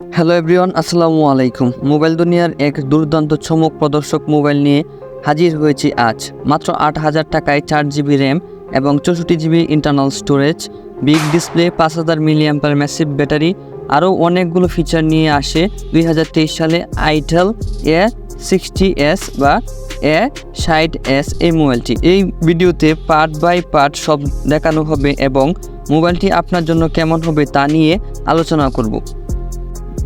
Hello everyone, আসসালামু আলাইকুম। Mobile দুনিয়ার এক দুর্দান্ত চমক প্রদর্শক মোবাইল নিয়ে হাজির হয়েছি আজ। মাত্র 8,000 টাকায় 4GB র্যাম এবং 64GB internal storage, big display, 5000 mAh massive battery, আরও অনেকগুলো ফিচার নিয়ে আসে 2023 সালে Itel A60S বা A60S এই মোবাইলটি। এই ভিডিওতে পার্ট বাই পার্ট সব দেখানো হবে এবং মোবাইলটি আপনার জন্য কেমন হবে তা নিয়ে আলোচনা করব।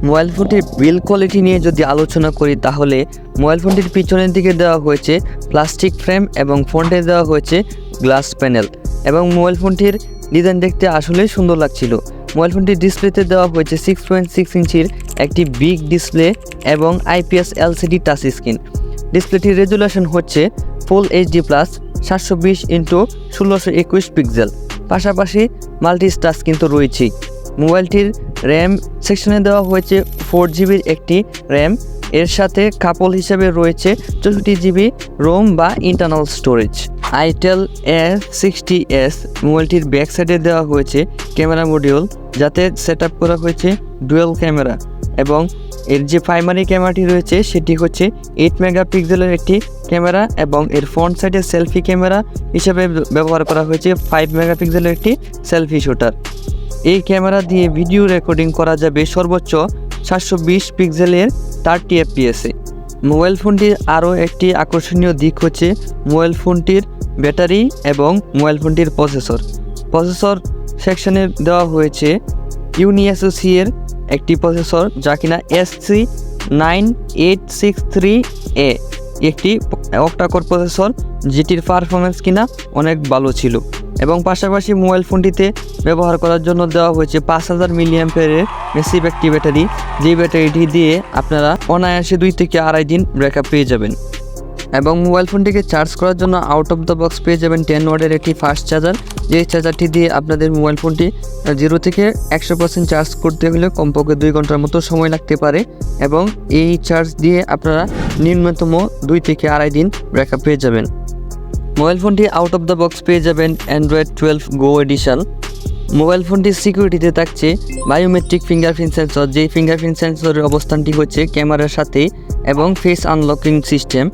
মোবাইল ফোনটির বিল্ড কোয়ালিটি নিয়ে যদি আলোচনা করি তাহলে মোবাইল ফোনটির পিছনের দিকে দেওয়া হয়েছে প্লাস্টিক ফ্রেম এবং ফ্রন্টে দেওয়া হয়েছে গ্লাস প্যানেল এবং মোবাইল ফোনটির ডিজাইন দেখতে আসলেই সুন্দর লাগছিল। মোবাইল ফোনটির ডিসপ্লেতে দেওয়া হয়েছে 6.6 ইঞ্চির একটি বিগ ডিসপ্লে এবং IPS LCD টাচ স্ক্রিন। ডিসপ্লেটির রেজুলেশন হচ্ছে full HD plus 720x1621 pixel. পাশাপাশি মাল্টি টাচ কিন্তু রয়েছেই। মোবাইলটির র্যাম সেকশনে দেওয়া হয়েছে 4GB একটি র্যাম, এর সাথে কাপল হিসেবে রয়েছে 64GB রোম বা ইন্টারনাল স্টোরেজ। Itel A60S মোবাইলটির ব্যাক সাইডে দেওয়া হয়েছে ক্যামেরা মডিউল, যাতে সেট আপ করা হয়েছে ডুয়েল ক্যামেরা এবং এর যে প্রাইমারি ক্যামেরাটি রয়েছে সেটি হচ্ছে 8 মেগাপিক্সেলের একটি ক্যামেরা এবং এর ফ্রন্ট সাইডে সেলফি ক্যামেরা হিসেবে ব্যবহার করা হয়েছে 5 মেগাপিক্সেলের একটি সেলফি শুটার। এই ক্যামেরা দিয়ে ভিডিও রেকর্ডিং করা যাবে সর্বোচ্চ 720 পিক্সেলের 30 fps-এ। মোবাইল ফোনটির আরও একটি আকর্ষণীয় দিক হচ্ছে মোবাইল ফোনটির ব্যাটারি এবং মোবাইল ফোনটির প্রসেসর সেকশনে দেওয়া হয়েছে ইউনিএসওসি-এর একটি প্রসেসর, যা কিনা SC9863A একটি Octa-Core প্রসেসর, যেটির পারফরমেন্স কিনা অনেক ভালো ছিল। এবং পাশাপাশি মোবাইল ফোনটিতে ব্যবহার করার জন্য দেওয়া হয়েছে 5000 mAh ম্যাসিভ একটি ব্যাটারি, যেই ব্যাটারিটি দিয়ে আপনারা অনায়াসে 2 থেকে আড়াই দিন ব্যাকআপ পেয়ে যাবেন। এবং মোবাইল ফোনটিকে চার্জ করার জন্য আউট অফ দ্য বক্স পেয়ে যাবেন 10 ওয়াটের একটি ফাস্ট চার্জার, যেই চার্জারটি দিয়ে আপনাদের মোবাইল ফোনটি 0 থেকে 100% চার্জ করতে হলে কমপক্ষে 2 ঘন্টার মতো সময় লাগতে পারে এবং এই চার্জ দিয়ে আপনারা ন্যূনতম 2 থেকে আড়াই দিন ব্যাকআপ পেয়ে যাবেন। মোবাইল ফোনটি আউট অফ দ্য বক্স পেয়ে যাবেন Android 12 Go এডিশন। মোবাইল ফোনটির সিকিউরিটিতে থাকছে বায়োমেট্রিক ফিঙ্গারপ্রিন্ট সেন্সর, যেই ফিঙ্গারপ্রিন্ট সেন্সরের অবস্থানটি হচ্ছে ক্যামেরার সাথে এবং ফেস আনলকিং সিস্টেম।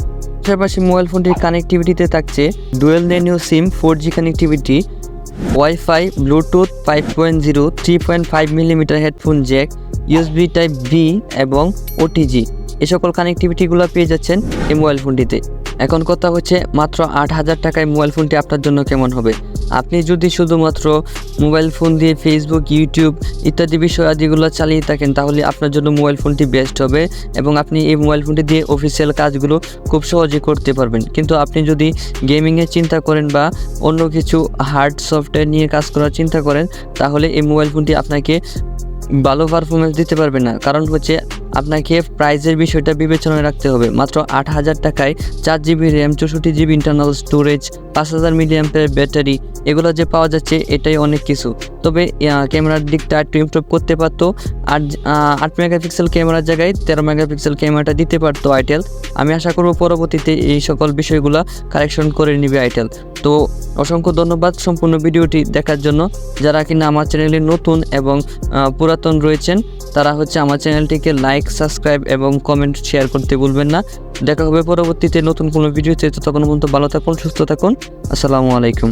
পাশাপাশি মোবাইল ফোনটির কানেক্টিভিটিতে থাকছে ডুয়েল ন্যানো সিম 4G connectivity, wifi, Bluetooth 5.0, 3.5 mm headphone Jack, USB type B এবং OTG। এই সকল কানেক্টিভিটিগুলো পেয়ে যাচ্ছেন এই মোবাইল ফোনটিতে। এখন কথা হচ্ছে মাত্র 8,000 টাকায় মোবাইল ফোনটি আপনার জন্য কেমন হবে। আপনি যদি শুধুমাত্র মোবাইল ফোন দিয়ে ফেসবুক, ইউটিউব ইত্যাদি বিষয়াদিগুলো চালিয়ে থাকেন তাহলে আপনার জন্য মোবাইল ফোনটি বেস্ট হবে এবং আপনি এই মোবাইল ফোনটি দিয়ে অফিসিয়াল কাজগুলো খুব সহজে করতে পারবেন। কিন্তু আপনি যদি গেমিংয়ের চিন্তা করেন বা অন্য কিছু হার্ড সফটওয়্যার নিয়ে কাজ করার চিন্তা করেন তাহলে এই মোবাইল ফোনটি আপনাকে ভালো পারফরমেন্স দিতে পারবে না। কারণ হচ্ছে আপনাকে প্রাইজের বিষয়টা বিবেচনায় রাখতে হবে। মাত্র 8,000 টাকায় 4GB RAM, 64GB internal storage, 5000 mAh battery, এগুলো যে পাওয়া যাচ্ছে এটাই অনেক কিছু। তবে ক্যামেরার দিকটা একটু ইমপ্রুভ করতে পারতো। 8 মেগাপিক্সেল ক্যামেরার জায়গায় 13 মেগাপিক্সেল ক্যামেরাটা দিতে পারতো আইটেল। আমি আশা করব পরবর্তীতে এই সকল বিষয়গুলো কারেকশন করে নেবে আইটেল। তো অসংখ্য ধন্যবাদ সম্পূর্ণ ভিডিওটি দেখার জন্য। যারা কিনা আমার চ্যানেলে নতুন এবং পুরাতন রয়েছেন তারা হচ্ছে আমার চ্যানেলটিকে লাইক, সাবস্ক্রাইব এবং কমেন্ট শেয়ার করতে ভুলবেন না। দেখা হবে পরবর্তীতে নতুন কোনো ভিডিওতে। ততক্ষণ পর্যন্ত ভালো থাকুন, সুস্থ থাকুন। আসসালামু আলাইকুম।